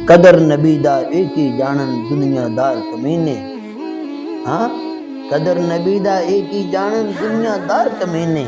कदर नबीदा एक ही जानन दुनियादार कमीने। हाँ, कदर नबीदा एक ही जानन दुनियादार कमीने।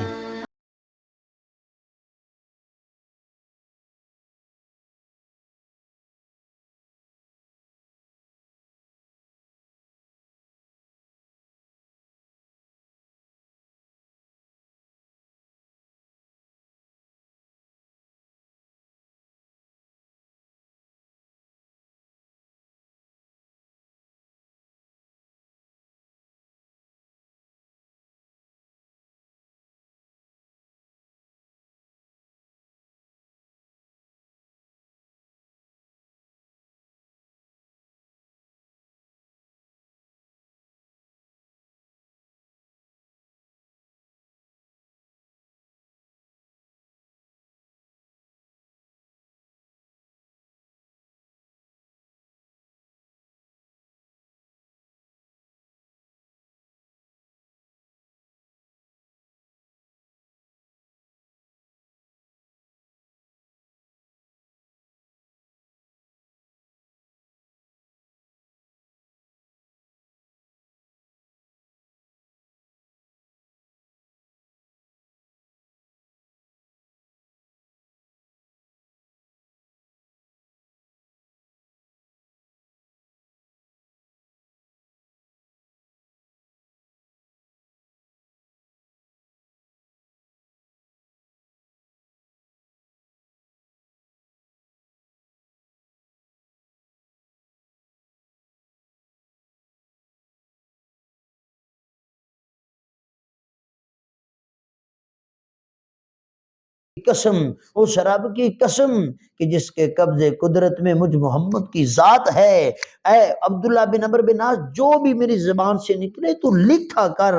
कसम, वो शराब की कसम कि जिसके कब्जे कुदरत में मुझ मोहम्मद की जात है। ऐ अब्दुल्ला बिन अमर बिन आस, जो भी मेरी जबान से निकले तू लिखा कर।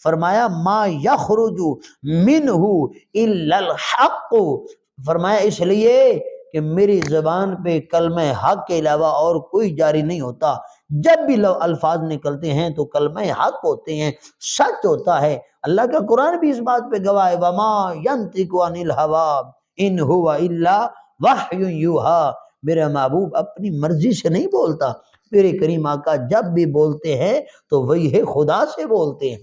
फरमाया मा यखरुजु मिनहु इल्लल हक, फरमाया इसलिए कि मेरी जबान पे कलमे हक के अलावा और कोई जारी नहीं होता। जब भी अल्फाज निकलते हैं तो कलमे हक होते हैं, सच होता है। अल्लाह का कुरान भी इस बात पे गवाह है, वमा यंतिकु अनिल हवा इन हुवा इल्ला वह्युन यूहा। मेरा महबूब अपनी मर्जी से नहीं बोलता। मेरे करीम आका जब भी बोलते हैं तो वही है खुदा से बोलते हैं।